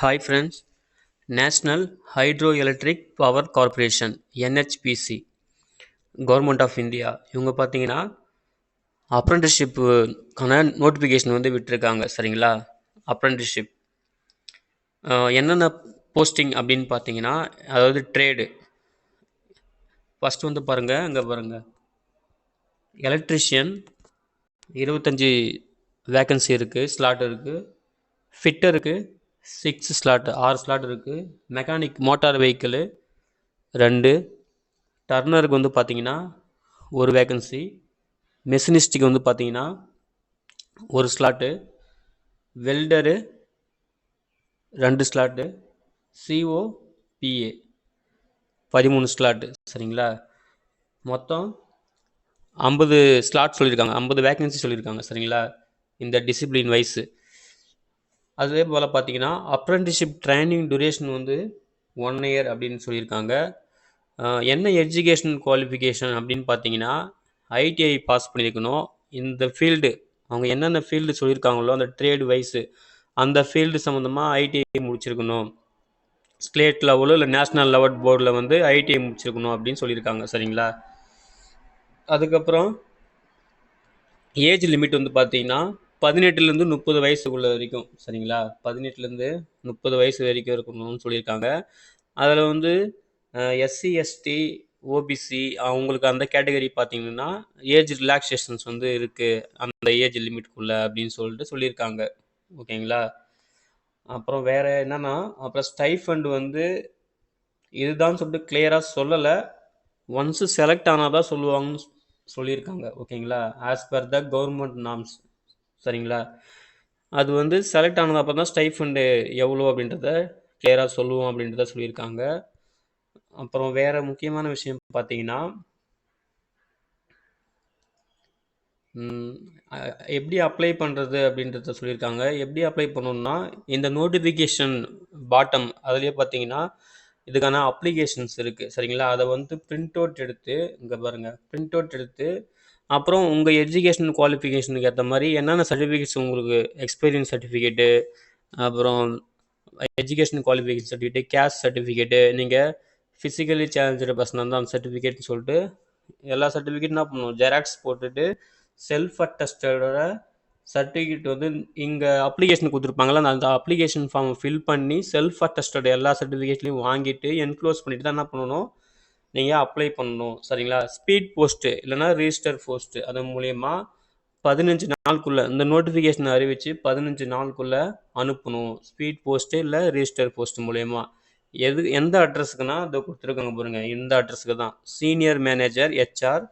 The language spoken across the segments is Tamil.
Hi friends, National Hydroelectric Power Corporation NHPC government of India இவங்க பார்த்தீங்கன்னா அப்ரெண்டிஸ்ஷிப்புக்கான நோட்டிஃபிகேஷன் வந்து விட்டுருக்காங்க சரிங்களா. அப்ரெண்டிஸ்ஷிப் என்னென்ன போஸ்டிங் அப்படின்னு பார்த்தீங்கன்னா, அதாவது ட்ரேடு ஃபஸ்ட்டு வந்து பாருங்கள், இங்கே பாருங்கள், எலக்ட்ரிஷியன் 25 வேக்கன்சி இருக்குது, ஸ்லாட் இருக்குது. ஃபிட்டருக்கு 6 ஸ்லாட் 6 ஸ்லாட் இருக்குது. Mechanic motor vehicle 2. டர்னருக்கு வந்து பார்த்தீங்கன்னா ஒரு வேக்கன்சி. மெஷினிஸ்ட்டுக்கு வந்து பார்த்தீங்கன்னா ஒரு slot. Welder 2 slot. COPA 13 slot சரிங்களா. மொத்தம் 50 ஸ்லாட் சொல்லியிருக்காங்க, 50 வேக்கன்சி சொல்லியிருக்காங்க சரிங்களா, இந்த டிசிப்ளின் வைஸு. அதே போல் பார்த்தீங்கன்னா அப்ரெண்டிஸ்ஷிப் ட்ரைனிங் டூரேஷன் வந்து 1 இயர் அப்படின்னு சொல்லியிருக்காங்க. என்ன எஜுகேஷன் குவாலிஃபிகேஷன் அப்படின்னு பார்த்தீங்கன்னா ஐடிஐ பாஸ் பண்ணியிருக்கணும். இந்த ஃபீல்டு அவங்க என்னென்ன ஃபீல்டு சொல்லியிருக்காங்களோ அந்த ட்ரேடு வைஸு அந்த ஃபீல்டு சம்மந்தமாக ஐடிஐ முடிச்சிருக்கணும். ஸ்டேட் லெவலோ இல்லை நேஷ்னல் லெவல் போர்டில் வந்து ஐடிஐ முடிச்சிருக்கணும் அப்படின்னு சொல்லியிருக்காங்க சரிங்களா. அதுக்கப்புறம் ஏஜ் லிமிட் வந்து பார்த்தீங்கன்னா 18லேருந்து 30 வயசுக்குள்ள வரைக்கும் சரிங்களா. 18லேருந்து 30 வயசு வரைக்கும் இருக்கணும்னு சொல்லியிருக்காங்க. அதில் வந்து எஸ்சி எஸ்டி ஓபிசி அவங்களுக்கு அந்த கேட்டகரி பார்த்தீங்கன்னா ஏஜ் ரிலாக்ஸேஷன்ஸ் வந்து இருக்குது அந்த ஏஜ் லிமிட்குள்ளே அப்படின்னு சொல்லிட்டு சொல்லியிருக்காங்க ஓகேங்களா. அப்புறம் வேறு என்னென்னா, அப்புறம் ஸ்டைஃபண்ட் வந்து இதுதான் சொல்லிட்டு கிளியராக சொல்லலை. ஒன்ஸு செலக்ட் ஆனால் தான் சொல்லுவாங்கன்னு சொல்லியிருக்காங்க ஓகேங்களா, as per the government norms சரிங்களா. அது வந்து செலக்ட் ஆனது அப்புறம் தான் ஸ்டைஃபண்டு எவ்வளோ அப்படின்றத கிளியராக சொல்லுவோம் அப்படின்றத சொல்லியிருக்காங்க. அப்புறம் வேறு முக்கியமான விஷயம் பார்த்தீங்கன்னா எப்படி அப்ளை பண்ணுறது அப்படின்றத சொல்லியிருக்காங்க. எப்படி அப்ளை பண்ணணுன்னா இந்த நோட்டிஃபிகேஷன் பாட்டம் அதுலேயே பார்த்தீங்கன்னா இதுக்கான அப்ளிகேஷன்ஸ் இருக்குது சரிங்களா. அதை வந்து பிரிண்ட் அவுட் எடுத்து இங்கே பாருங்கள், பிரிண்ட் அவுட் எடுத்து அப்புறம் உங்கள் எஜுகேஷன் குவாலிஃபிகேஷனுக்கு ஏற்ற மாதிரி என்னென்ன சர்டிஃபிகேட்ஸ் உங்களுக்கு எக்ஸ்பீரியன்ஸ் சர்டிஃபிகேட்டு, அப்புறம் education qualification certificate, caste certificate, நீங்கள் ஃபிசிக்கலி சேலஞ்சு பர்சனாக இருந்தால் அந்த சர்டிஃபிகேட்னு சொல்லிட்டு எல்லா சர்டிஃபிகேட் என்ன பண்ணணும், ஜெராக்ஸ் போட்டுட்டு செல்ஃப் அட்டஸ்டடோட சர்டிஃபிகேட் வந்து இங்கே அப்ளிகேஷன் கொடுத்துருப்பாங்களா, அந்த அப்ளிகேஷன் ஃபார்ம் ஃபில் பண்ணி செல்ஃப் அட்டஸ்டட் எல்லா சர்டிஃபிகேட்லையும் வாங்கிட்டு என்க்ளோஸ் பண்ணிட்டு தான் என்ன பண்ணணும், நீங்கள் அப்ளை பண்ணணும் சரிங்களா. ஸ்பீட் போஸ்ட்டு இல்லைனா ரிஜிஸ்டர் போஸ்ட்டு அது மூலயமா 15 நாளுக்குள்ளே இந்த நோட்டிஃபிகேஷன் அறிவித்து 15 நாளுக்குள்ளே அனுப்பணும். ஸ்பீட் போஸ்ட்டு இல்லை ரிஜிஸ்டர் போஸ்ட் மூலயமா. எந்த அட்ரஸுக்குன்னா இதை கொடுத்துருக்காங்க பாருங்கள், இந்த அட்ரஸுக்கு தான். Senior manager HR,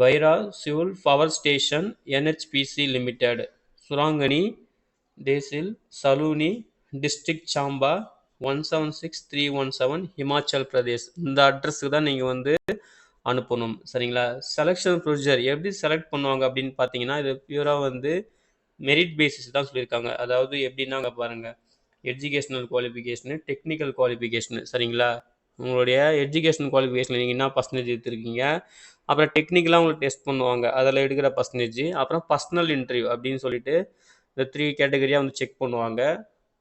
Baira civil power station NHPC limited, Surangani tehsil Saluni district Chamba 176317 Himachal Pradesh. இந்த அட்ரஸுக்கு தான் நீங்கள் வந்து அனுப்பணும் சரிங்களா. செலெக்ஷன் ப்ரொசீஜர் எப்படி செலக்ட் பண்ணுவாங்க அப்படின்னு பார்த்தீங்கன்னா இது பியூராக வந்து மெரிட் பேசிஸ் தான் சொல்லியிருக்காங்க. அதாவது எப்படின்னா அங்கே பாருங்கள், எஜுகேஷ்னல் குவாலிஃபிகேஷனு, டெக்னிக்கல் குவாலிஃபிகேஷனு சரிங்களா. உங்களுடைய எஜுகேஷன் குவாலிஃபிகேஷனில் நீங்கள் என்ன பர்சன்டேஜ் எடுத்துருக்கீங்க, அப்புறம் டெக்னிக்கலாக உங்களுக்கு டெஸ்ட் பண்ணுவாங்க அதில் எடுக்கிற பர்சன்டேஜ், அப்புறம் பர்சனல் இன்டர்வியூ அப்படின்னு சொல்லிட்டு இந்த 3 கேட்டகரியாக வந்து செக் பண்ணுவாங்க.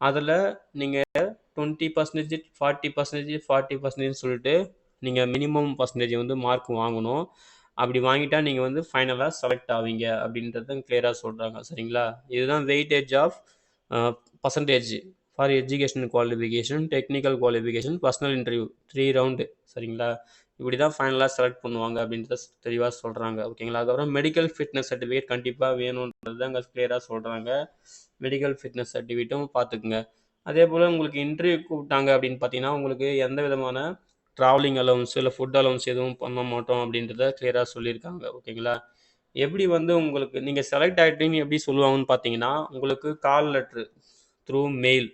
அதில் நீங்கள் 20%, 40%, 40% சொல்லிட்டு நீங்கள் மினிமம் பர்சன்டேஜ் வந்து மார்க் வாங்கணும். அப்படி வாங்கிட்டா நீங்கள் வந்து ஃபைனலாக செலக்ட் ஆவீங்க அப்படின்றத கிளியராக சொல்கிறாங்க சரிங்களா. இதுதான் weightage of percentage for education qualification, technical qualification, personal interview 3 round சரிங்களா. இப்படி தான் ஃபைனலாக செலக்ட் பண்ணுவாங்க அப்படின்றத தெளிவாக சொல்கிறாங்க ஓகேங்களா. அதுக்கப்புறம் மெடிக்கல் ஃபிட்னஸ் சர்டிஃபிகேட் கண்டிப்பாக வேணுன்றது அங்கே கிளியராக சொல்கிறாங்க. மெடிக்கல் ஃபிட்னஸ் சர்டிஃபிகேட்டும் பார்த்துக்குங்க. அதே போல் உங்களுக்கு இன்டர்வியூ கூப்பிட்டாங்க அப்படின்னு பார்த்தீங்கன்னா உங்களுக்கு எந்த விதமான ட்ராவலிங் அலவுன்ஸ் இல்லை ஃபுட் அலவுன்ஸ் எதுவும் பண்ண மாட்டோம் அப்படின்றத கிளியராக சொல்லியிருக்காங்க ஓகேங்களா. எப்படி வந்து உங்களுக்கு நீங்கள் செலக்ட் ஆகிட்டீங்கன்னு எப்படி சொல்லுவாங்கன்னு பார்த்தீங்கன்னா உங்களுக்கு கால் லெட்ரு த்ரூ மெயில்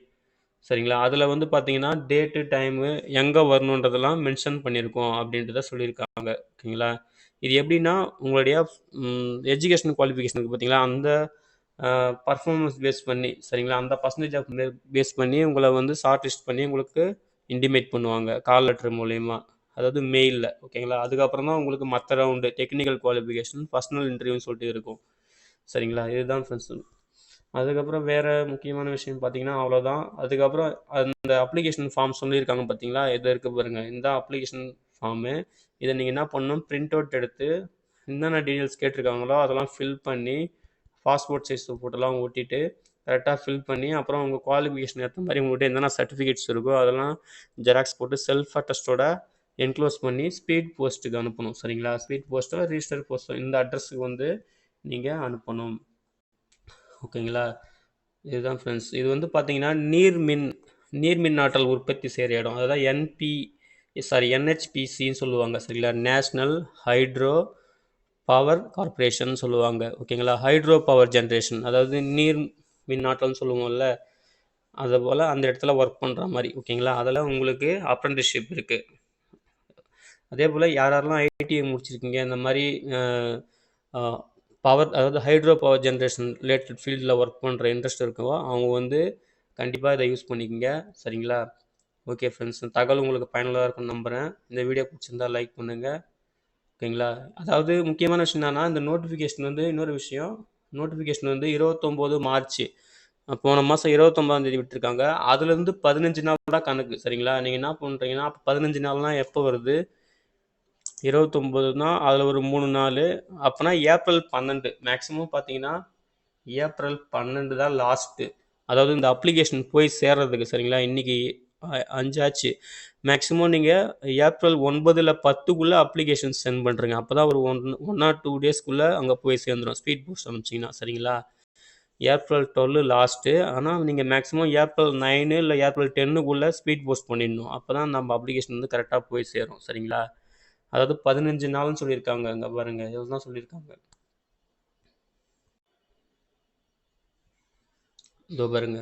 சரிங்களா. அதில் வந்து பார்த்தீங்கன்னா டேட்டு டைமு எங்கே வரணுன்றதெல்லாம் மென்ஷன் பண்ணியிருக்கோம் அப்படின்றத சொல்லியிருக்காங்க ஓகேங்களா. இது எப்படின்னா உங்களுடைய எஜுகேஷன் குவாலிஃபிகேஷனுக்கு பார்த்தீங்களா அந்த பர்ஃபார்மன்ஸ் பேஸ் பண்ணி சரிங்களா, அந்த பர்சன்டேஜ் ஆஃப் பேஸ் பண்ணி உங்களை வந்து ஷார்ட் லிஸ்ட் பண்ணி உங்களுக்கு இன்டிமேட் பண்ணுவாங்க கால் லெட்டர் மூலயமா, அதாவது மெயிலில் ஓகேங்களா. அதுக்கப்புறம் தான் உங்களுக்கு மற்ற ரவுண்டு டெக்னிக்கல் குவாலிஃபிகேஷன், பர்சனல் இன்டர்வியூன்னு சொல்லிட்டு இருக்கும் சரிங்களா. இதுதான் ஃப்ரெண்ட்ஸ் அதுக்கப்புறம் வேறு முக்கியமான விஷயம் பார்த்தீங்கன்னா அவ்வளோதான். அதுக்கப்புறம் அந்த அப்ளிகேஷன் ஃபார்ம் சொல்லியிருக்காங்க பார்த்தீங்களா? இது இருக்குது பாருங்கள், இந்த அப்ளிகேஷன் ஃபார்மு. இதை நீங்கள் என்ன பண்ணணும், பிரிண்ட் அவுட் எடுத்து என்னென்ன டீட்டெயில்ஸ் கேட்டிருக்காங்களோ அதெல்லாம் ஃபில் பண்ணி பாஸ்போர்ட் சைஸ் ஃபோட்டோலாம் ஒட்டிட்டு கரெக்டாக ஃபில் பண்ணி, அப்புறம் உங்கள் குவாலிஃபிகேஷன் ஏற்ற மாதிரி உங்கள்கிட்ட என்னென்ன சர்டிஃபிகேட்ஸ் இருக்கோ அதெல்லாம் ஜெராக்ஸ் போட்டு செல்ஃப் அட்டஸ்டோட என்க்ளோஸ் பண்ணி ஸ்பீட் போஸ்ட்டுக்கு அனுப்பணும். சரிங்களா? ஸ்பீட் போஸ்ட்டோ ரிஜிஸ்டர் போஸ்ட்டோ இந்த அட்ரஸுக்கு வந்து நீங்கள் அனுப்பணும். ஓகேங்களா? இதுதான் ஃப்ரெண்ட்ஸ். இது வந்து பார்த்தீங்கன்னா நீர்மின் ஆற்றல் உற்பத்தி செய்கிற இடம். அதாவது NHPCன்னு சொல்லுவாங்க. சரிங்களா? நேஷ்னல் ஹைட்ரோ பவர் கார்ப்பரேஷன் சொல்லுவாங்க. ஓகேங்களா? ஹைட்ரோ பவர் ஜென்ரேஷன், அதாவது நீர் மின் ஆற்றல்னு சொல்லுவோம்ல, அதை போல் அந்த இடத்துல ஒர்க் பண்ணுற மாதிரி. ஓகேங்களா? அதில் உங்களுக்கு அப்ரெண்டிஸ்ஷிப் இருக்குது. அதே போல் யாரெல்லாம் ஐடிஐ முடிச்சிருக்கீங்க, இந்த மாதிரி பவர், அதாவது ஹைட்ரோ பவர் ஜென்ரேஷன் ரிலேட்டட் ஃபீல்டில் ஒர்க் பண்ணுற இன்ட்ரெஸ்ட் இருக்கோ அவங்க வந்து கண்டிப்பாக இதை யூஸ் பண்ணிக்கோங்க. சரிங்களா? ஓகே ஃப்ரெண்ட்ஸ், தகவல் உங்களுக்கு பயனுள்ளதாக இருக்கும்னு நம்புகிறேன். இந்த வீடியோ பிடிச்சிருந்தால் லைக் பண்ணுங்கள். ஓகேங்களா? அதாவது முக்கியமான விஷயம் என்னன்னா, இந்த நோட்டிஃபிகேஷன் வந்து இன்னொரு விஷயம், நோட்டிஃபிகேஷன் வந்து 29 மார்ச், போன மாதம் 29ஆம் தேதி விட்டுருக்காங்க. அதுலேருந்து 15 நாள் தான் கணக்கு. சரிங்களா? நீங்கள் என்ன பண்ணுறீங்கன்னா, அப்போ 15 நாள்னால் எப்போ வருது? 29னா அதில் ஒரு 3 நாள், அப்போனா ஏப்ரல் 12 மேக்ஸிமம் பார்த்தீங்கன்னா ஏப்ரல் 12 தான் லாஸ்ட்டு. அதாவது இந்த அப்ளிகேஷன் போய் சேர்றதுக்கு. சரிங்களா? இன்றைக்கி 5 ஆச்சு. மேக்ஸிமம் நீங்கள் ஏப்ரல் 9 இல்லை 10க்குள்ளே அப்ளிகேஷன் சென்ட் பண்ணுறீங்க. அப்போ தான் ஒரு 1 or 2 டேஸ்க்குள்ளே அங்கே போய் சேர்ந்துடும், ஸ்பீட் போஸ்ட் அனுப்பிச்சிங்கன்னா. சரிங்களா? April 12 last. ஆனால் நீங்கள் மேக்ஸிமம் ஏப்ரல் 9 இல்லை ஏப்ரல் 10க்குள்ளே ஸ்பீட் போஸ்ட் பண்ணிடணும். அப்போ தான் நம்ம அப்ளிகேஷன் வந்து கரெக்டாக போய் சேரும். சரிங்களா? அதாவது 15 நாள்னு சொல்லியிருக்காங்க. அங்கே பாருங்கள், இதுதான் சொல்லியிருக்காங்க. இதோ பாருங்க,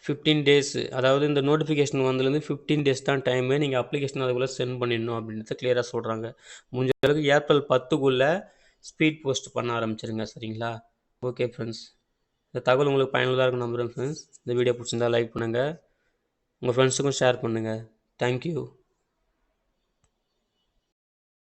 15 டேஸ். அதாவது இந்த நோட்டிஃபிகேஷன் வந்ததுலேருந்து 15 டேஸ் தான் டைமு. நீங்கள் அப்ளிகேஷன் அதுக்குள்ளே சென்ட் பண்ணிடணும் அப்படின்றத கிளியராக சொல்கிறாங்க. முடிஞ்ச அளவுக்கு ஏப்ரல் 10க்குள்ளே ஸ்பீட் போஸ்ட் பண்ண ஆரம்பிச்சிருங்க. சரிங்களா? ஓகே ஃப்ரெண்ட்ஸ், இந்த தகவல் உங்களுக்கு பயனுள்ளதாக இருக்கும் நம்புகிறேன் ஃப்ரெண்ட்ஸ். இந்த வீடியோ பிடிச்சிருந்தா லைக் பண்ணுங்கள், உங்கள் ஃப்ரெண்ட்ஸுக்கும் ஷேர் பண்ணுங்கள். தேங்க்யூ.